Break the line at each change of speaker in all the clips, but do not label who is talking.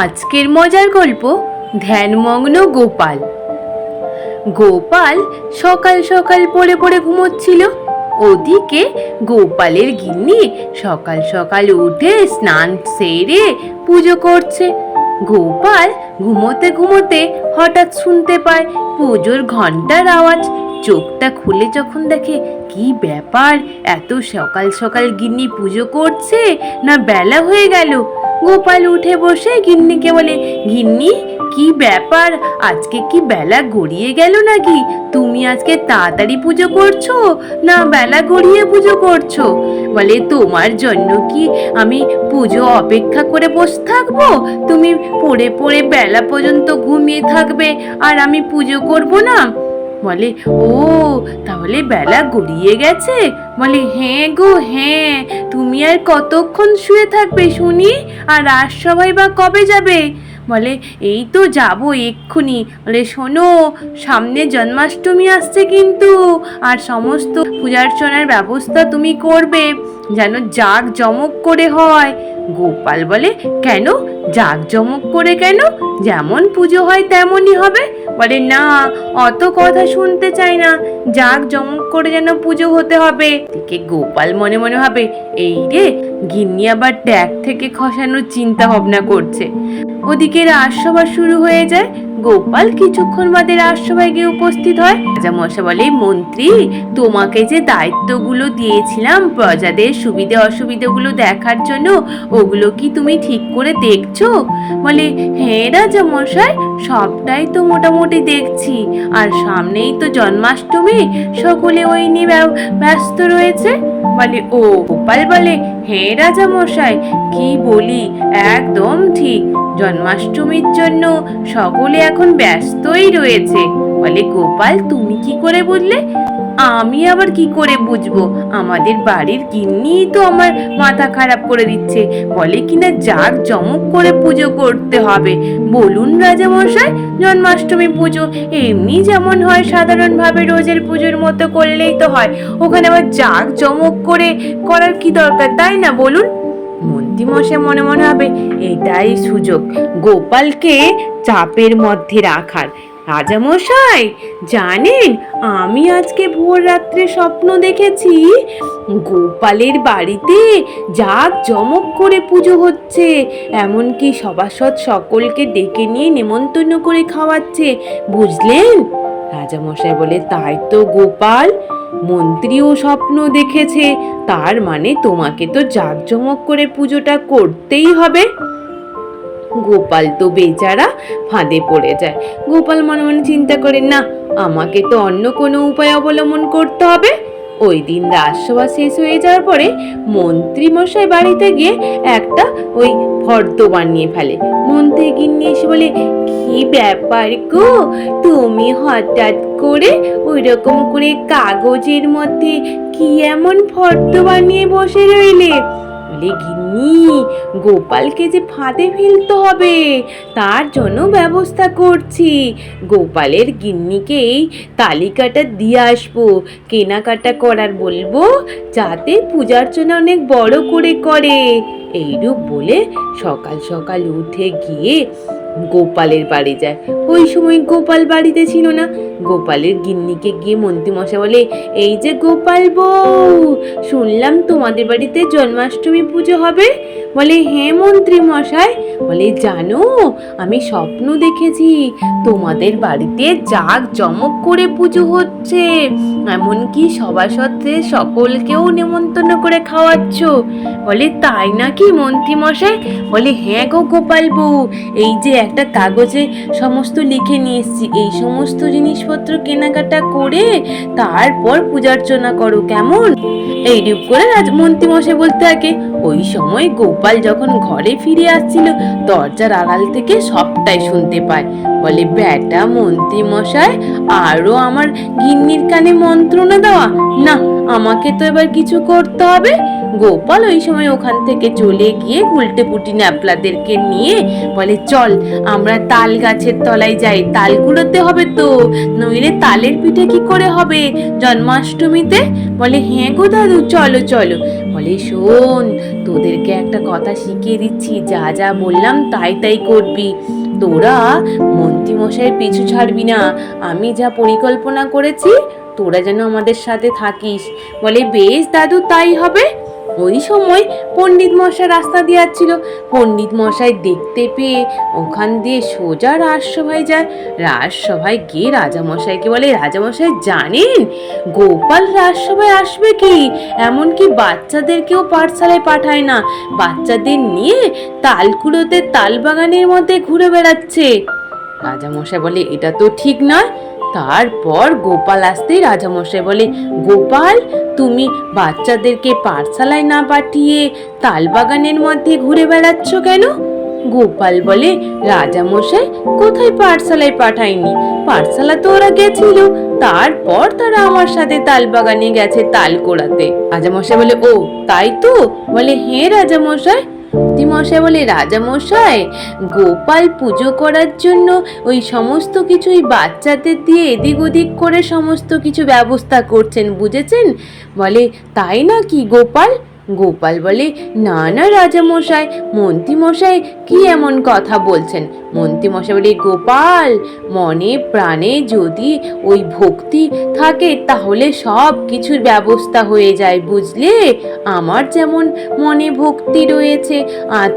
আজকের মজার গল্প ধ্যানমগ্ন গোপাল। গোপাল সকাল সকাল পড়ে পড়ে ঘুমোচ্ছিল। ওদিকে গোপালের গিন্নি সকাল সকাল উঠে স্নান সেরে পুজো করছে। গোপাল ঘুমোতে ঘুমোতে হঠাৎ শুনতে পায় পুজোর ঘন্টার আওয়াজ। চোখটা খুলে যখন দেখে, কি ব্যাপার, এত সকাল সকাল গিন্নি পুজো করছে না বেলা হয়ে গেল? গোপাল উঠে বসে গিন্নিকে বলে, গিন্নি কি ব্যাপার, আজকে কি বেলা গড়িয়ে গেল নাকি? তুমি আজকে তাড়াতাড়ি পুজো করছো না বেলা গড়িয়ে পুজো করছো? বলে, তোমার জন্য কি আমি পুজো অপেক্ষা করে বসে থাকবো? তুমি পড়ে পড়ে বেলা পর্যন্ত ঘুমিয়ে থাকবে আর আমি পুজো করব না? বলে, ও তাহলে বেলা গড়িয়ে গেছে? বলে, হ্যাঁ গো হ্যাঁ, তুমি আর কতক্ষণ শুয়ে থাকবে শুনি? আর রাজসভাই বা কবে যাবে? বলে, এই তো যাবো এক্ষুনি। বলে, শোনো, সামনে জন্মাষ্টমী আসছে কিন্তু, আর সমস্ত পূজার্চনার ব্যবস্থা তুমি করবে, যেন জাঁক জমক করে হয়। গোপাল বলে, কেন জাঁক জমক করে কেন? যেমন পুজো হয় তেমনই হবে। বলে, না, অত কথা শুনতে চাই না, জাঁক জমক করে যেন পুজো হতে হবে। এদিকে গোপাল মনে মনে ভাবে, এই রে, গিন্নি আবার ট্যাগ থেকে খসানোর চিন্তা ভাবনা করছে। ওদিকে রাজসভা শুরু হয়ে যায়। গোপাল কিছুক্ষণ বাদে রাজসভায় গিয়ে উপস্থিত হয়। রাজামশাই বলে, মন্ত্রী, তোমাকে যে দায়িত্বগুলো দিয়েছিলাম প্রজাদের সুবিধে অসুবিধাগুলো দেখার জন্য, ওগুলো কি তুমি ঠিক করে দেখছো? বলে, হ্যাঁ রাজামশাই, সবটাই তো মোটামুটি দেখছি, আর সামনেই তো জন্মাষ্টমী, সকলে ওই নিয়ে ব্যস্ত রয়েছে। বলে, ও গোপাল বলে, হ্যাঁ রাজামশাই, কি বলি, একদম ঠিক, জন্মাষ্টমীর জন্য সকলে এখন ব্যস্তই রয়েছে। বলে, গোপাল, তুমি কি করে বুঝলে? আমি আবার কি করে বুঝবো? আমাদের বাড়ির গিন্নি তো আমার মাথা খারাপ করে দিচ্ছে, বলে কিনা জাঁক জমক করে পুজো করতে হবে। বলুন রাজামশাই, জন্মাষ্টমী পুজো এমনি যেমন হয় সাধারণভাবে রোজের পুজোর মতো করলেই তো হয়, ওখানে আবার জাঁক জমক করে করার কি দরকার, তাই না? বলুন। মন্ত্রীমশাই মনে মনে হবে, এটাই সুযোগ গোপালকে চাপের মধ্যে রাখার। রাজামশাই জানেন, আমি আজকে ভোর রাত্রে স্বপ্ন দেখেছি গোপালের বাড়িতে জাঁক জমক করে পুজো হচ্ছে, এমনকি সভাসদ সকলকে ডেকে নিয়ে নেমন্তন্ন করে খাওয়াচ্ছে, বুঝলেন? রাজামশাই বলে, তাই তো গোপাল, মন্ত্রীও স্বপ্ন দেখেছে, তার মানে তোমাকে তো জাঁকজমক করে পুজোটা করতেই হবে। গোপাল তো বেচারা ফাঁদে পড়ে যায়। গোপাল মনে মনে চিন্তা করে, না, আমাকে তো অন্য কোনো উপায় অবলম্বন করতে হবে। ওই দিন রাজসভা শেষ হয়ে যাওয়ার পরে মন্ত্রী মশাই বাড়িতে গিয়ে একটা ওই ফর্দ বানিয়ে ফেলে। মন্ত্রী গিন্নি এসে বলে, কি ব্যাপার গো, তুমি হঠাৎ করে ওই রকম করে কাগজের মধ্যে কি এমন ফর্দ বানিয়ে বসে রইলে? বলে, গিন্নি, গোপালকে যে ফাঁদে ফেলতে হবে, তার জন্য ব্যবস্থা করছি। গোপালের গিন্নিকে এই তালিকাটা দিয়ে আসবো, কেনাকাটা করার বলবো, যাতে পূজার্চনা অনেক বড় করে করে। এইরূপ বলে সকাল সকাল উঠে গিয়ে গোপালের বাড়ি যায়। ওই সময় গোপাল বাড়িতে ছিল না। গোপালের গিন্নিকে গিয়ে মন্ত্রীমশাই বলে, এই যে গোপাল বউ, শুনলাম তোমাদের বাড়িতে জন্মাষ্টমী পুজো হবে। বলে, হ্যাঁ মন্ত্রী মশাই। বলে, জানো, আমি স্বপ্ন দেখেছি তোমাদের বাড়িতে জাঁক জমক করে পুজো হচ্ছে, এমনকি সভাসদদের সকলকেও নেমন্তন্ন করে খাওয়াচ্ছ। বলে, তাই নাকি মন্ত্রী মশাই? বলে, হ্যাঁ গো গোপাল বউ, এই যে একটা কাগজে সমস্ত লিখে নিয়ে এসেছি, এই সমস্ত জিনিসপত্র কেনাকাটা করে তারপর পূজার্চনা করো, কেমন? এইরূপ করে মন্ত্রী মশাই বলতে থাকে। ওই সময় গোপাল যখন ঘরে ফিরে আসছিল, দরজার আড়াল থেকে সবটাই শুনতে পায়। বলে, বেটা মন্ত্রী মশাই, আরো আমার গিন্নির কানে মন্ত্রণা দেওয়া, না, আমাকে তো এবার কিছু করতে হবে। গোপাল ওই সময় ওখান থেকে চলে গিয়ে উল্টে পুটি ন্যাপলাদেরকে নিয়ে বলে, চল আমরা তাল গাছের তলায় যাই, তাল কুড়োতে হবে তো, নইলে তালের পিঠে কি করে হবে জন্মাষ্টমীতে? বলে, হ্যাঁ গো দাদু, চলো চলো। বলে, বলে শোন, তোদেরকে একটা কথা শিখিয়ে দিচ্ছি, যা যা বললাম তাই তাই করবি। তোরা মন্ত্রীমশাইয়ের পিছু ছাড়বি না। আমি যা পরিকল্পনা করেছি তোরা যেন আমাদের সাথে থাকিস। বলে বেশ দাদু, তাই হবে। ওই সময় পণ্ডিত মশাই রাস্তা দিয়ে যাচ্ছিল। পণ্ডিত মশাই দেখতে পেয়ে ওখান দিয়ে সোজা রাজসভায় যায়। রাজসভায় গিয়ে রাজামশাইকে বলে, রাজামশাই জানেন গোপাল রাজসভায় আসবে কি? এমনকি বাচ্চাদেরকেও পাঠশালায় পাঠায় না, বাচ্চাদের নিয়ে তালকুড়োতে তাল বাগানের মধ্যে ঘুরে বেড়াচ্ছে। রাজামশাই বলে এটা তো ঠিক নয়। তারপর গোপাল আসতেই রাজামশাই বলে, গোপাল তুমি বাচ্চাদেরকে পাঠশালায় না পাঠিয়ে তালবাগানের মধ্যে ঘুরে বেড়াচ্ছ কেন? গোপাল বলে, রাজামশাই কোথায় পাঠশালায় পাঠায়নি, পাঠশালা তো ওরা গেছিল, তারপর তারা আমার সাথে তালবাগানে গেছে তাল কোড়াতে। রাজামশাই বলে, ও তাই তো? বলে হ্যাঁ রাজামশাই। মশাই বলে, রাজামশাই গোপাল পুজো করার জন্য ওই সমস্ত কিছু ওই বাচ্চাদের দিয়ে এদিক ওদিক করে সমস্ত কিছু ব্যবস্থা করছেন, বুঝেছেন? বলে তাই না কি গোপাল? গোপাল বলে, না না রাজামশাই, মন্ত্রীমশাই কি এমন কথা বলছেন? মন্ত্রীমশাই বলে, গোপাল মনে প্রাণে যদি ওই ভক্তি থাকে তাহলে সব কিছুর ব্যবস্থা হয়ে যায়, বুঝলে? আমার যেমন মনে ভক্তি রয়েছে,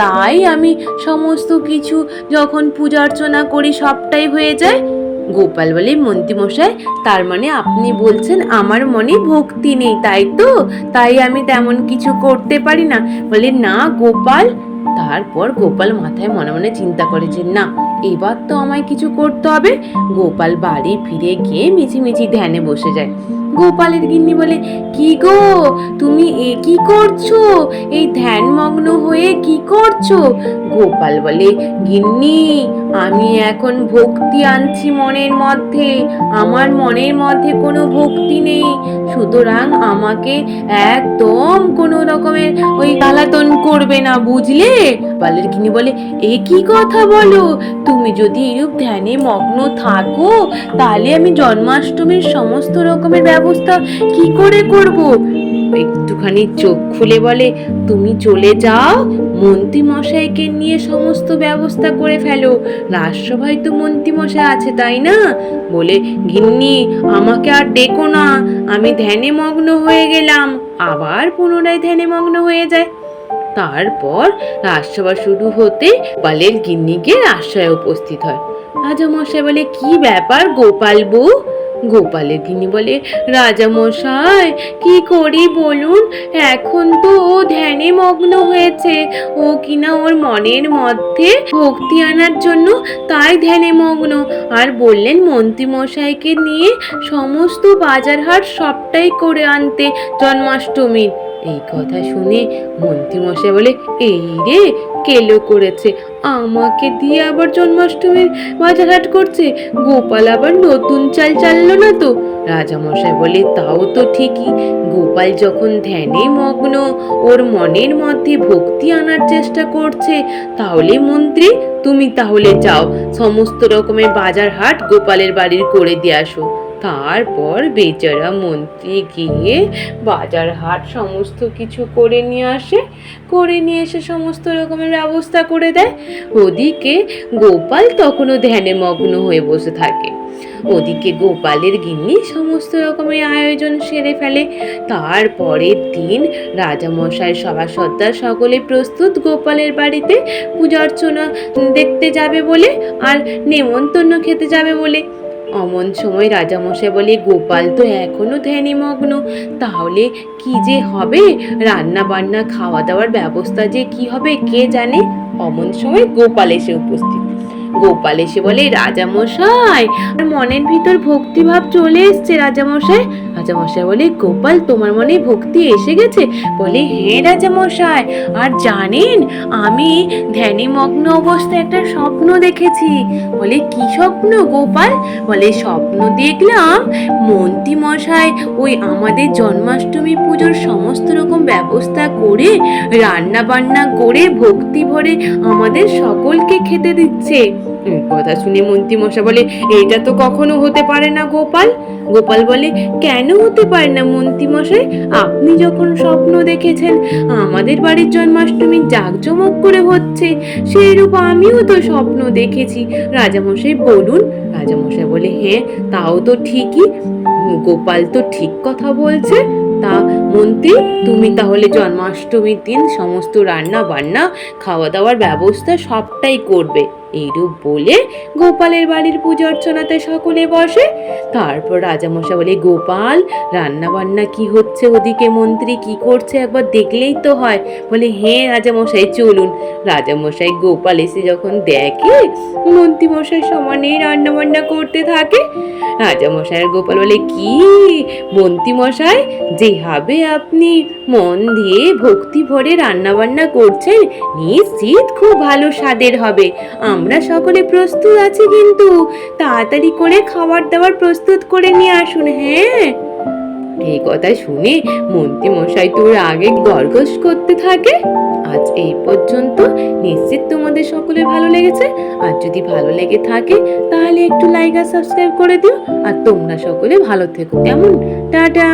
তাই আমি সমস্ত কিছু যখন পূজা অর্চনা করি সবটাই হয়ে যায়। গোপাল বলে, মন্ত্রীমশাই তার মানে আপনি বলছেন আমার মনে ভক্তি নেই, তাই তো? তাই আমি তেমন কিছু করতে পারি না? বলে না গোপাল। তারপর গোপাল মাথায় মনে মনে চিন্তা করে যে না, এবার তো আমায় কিছু করতে হবে। গোপাল বাড়ি ফিরে গিয়ে মিছিমিছি ধ্যানে বসে যায়। গোপালের গিন্নি বলে, কি গো তুমি এ কি করছো? এই ধ্যানমগ্ন হয়ে কি করছো? গোপাল বলে, গিন্নি আমি এখন ভক্তি আনছি মনের মধ্যে, আমার মনের মধ্যে কোনো ভক্তি নেই, সুতরাং আমাকে একদম কোনো রকমের ওই জ্বালাতন করবে না, বুঝলে? গোপালের গিন্নি বলে, এ কি কথা বলো? তুমি যদি এরূপ ধ্যানে মগ্ন থাকো তাহলে আমি জন্মাষ্টমীর সমস্ত রকমের ব্যবস্থা কি করে করব? একটুখানি চোখ খুলে বলে, তুমি চলে যাও, মন্ত্রী মশাইকে নিয়ে সমস্ত ব্যবস্থা করে ফেলো, রাজসভায় তো মন্ত্রী মশাই আছে, তাই না? বলে, গিন্নি আমাকে আর ডেকো না, আমি ধ্যানে মগ্ন হয়ে গেলাম। আবার পুনরায় ধ্যানে মগ্ন হয়ে যায়। তারপর রাজসভা শুরু হতে গোপালের গিন্নি গিয়ে রাজসভায় উপস্থিত হয়। রাজামশাই বলে, কি ব্যাপার গোপাল বউ? গোপালের গিন্নি বলে, রাজামশাই কি করি বলুন, এখন তো ও ধ্যানে মগ্ন হয়েছে, ও কিনা ওর মনের মধ্যে ভক্তি আনার জন্য তাই ধ্যানে মগ্ন। আর বললেন মন্ত্রী মশাইকে নিয়ে সমস্ত বাজার হাট সবটাই করে আনতে জন্মাষ্টমীর। এই কথা শুনে মন্ত্রী মশাই বলে, এই রে কেলো করেছে, আমাকে দিয়ে আবার জন্মাষ্টমীর বাজারহাট করছে, গোপাল আবার নতুন চাল চাললো না তো? রাজামশাই বলে, তাও তো ঠিকই, গোপাল যখন ধ্যানে মগ্ন ওর মনের মধ্যে ভক্তি আনার চেষ্টা করছে, তাহলে মন্ত্রী তুমি তাহলে যাও সমস্ত রকমের বাজার হাট গোপালের বাড়ির করে দিয়ে আসো। তারপর বেচারা মন্ত্রী গিয়ে বাজার হাট সমস্ত কিছু করে নিয়ে আসে, করে নিয়ে এসে সমস্ত রকমের ব্যবস্থা করে দেয়। ওদিকে গোপাল তখনও ধ্যানে মগ্ন হয়ে বসে থাকে। ওদিকে গোপালের গিন্নি সমস্ত রকমের আয়োজন সেরে ফেলে। তারপরের দিন রাজামশাই সভাসদ্দার সকলে প্রস্তুত গোপালের বাড়িতে পূজা অর্চনা দেখতে যাবে বলে আর নেমন্তন্ন খেতে যাবে বলে। অমন সময় রাজামশাই বলে, গোপাল তো এখনো ধ্যানে মগ্ন, তাহলে কি যে হবে, রান্না বান্না খাওয়া দাওয়ার ব্যবস্থা যে কি হবে কে জানে। অমন সময় গোপাল এসে উপস্থিত। গোপাল এসে বলে, রাজামশাই মনের ভিতর ভক্তিভাব চলে এসছে রাজামশাই। রাজামশাই বলে, গোপাল তোমার মনে ভক্তি এসে গেছে? বলে, হ্যাঁ রাজামশাই, আর জানেন আমি ধ্যানে মগ্ন অবস্থায় একটা স্বপ্ন দেখেছি। বলে, কি স্বপ্ন গোপাল? বলে, স্বপ্ন দেখলাম মন্ত্রী মশাই ওই আমাদের জন্মাষ্টমী পুজোর সমস্ত রকম ব্যবস্থা করে রান্না বান্না করে ভক্তি ভরে আমাদের সকলকে খেতে দিচ্ছে। কথা শুনে মন্ত্রীমশাই বলে, এটা তো কখনো হতে পারে না গোপাল। গোপাল বলে, কেন হতে পারে না মন্ত্রীমশাই? আপনি যখন স্বপ্ন দেখেছেন আমাদের বাড়ির জন্মাষ্টমী জাঁকজমক করে হচ্ছে, সেইরূপ আমিও তো স্বপ্ন দেখেছি। রাজামশাই বলুন। রাজামশাই বলে, হ্যাঁ তাও তো ঠিকই, গোপাল তো ঠিক কথা বলছে। তা মন্ত্রী, তুমি তাহলে জন্মাষ্টমীর দিন সমস্ত রান্না বান্না, খাওয়া দাওয়ার ব্যবস্থা সবটাই করবে। এইরূপ বলে গোপালের বাড়ির পূজা অর্চনাতে সকলে বসে। তারপর রাজামশাই বলে, গোপাল, রান্না বান্না কি হচ্ছে ওদিকে? মন্ত্রী কি করছে একবার দেখলেই তো হয়। বলে, হ্যাঁ রাজামশাই চলুন। রাজামশাই গোপাল এসে যখন দেখে মন্ত্রীমশাই সমানেই রান্না বান্না করতে থাকে, রাজামশাই গোপাল বলে, কি মন্ত্রীমশাই, যেভাবে আপনি মন দিয়ে ভক্তি ভরে রান্না বান্না করছেন নিশ্চিত খুব ভালো স্বাদের হবে। আমরা সকলে প্রস্তুত আছি, কিন্তু তাড়াতাড়ি করে খাবার দাবার প্রস্তুত করে নিয়ে আসুন। হ্যাঁ। এই কথা শুনে মন্ত্রীমশাই তো আগে গর্গস করতে থাকে। আজ এই পর্যন্ত। নিশ্চিত তোমাদের সকলের ভালো লেগেছে। আর যদি ভালো লেগে থাকে তাহলে একটু লাইক আর সাবস্ক্রাইব করে দিও। আর তোমরা সকলে ভালো থেকো, কেমন? টাটা।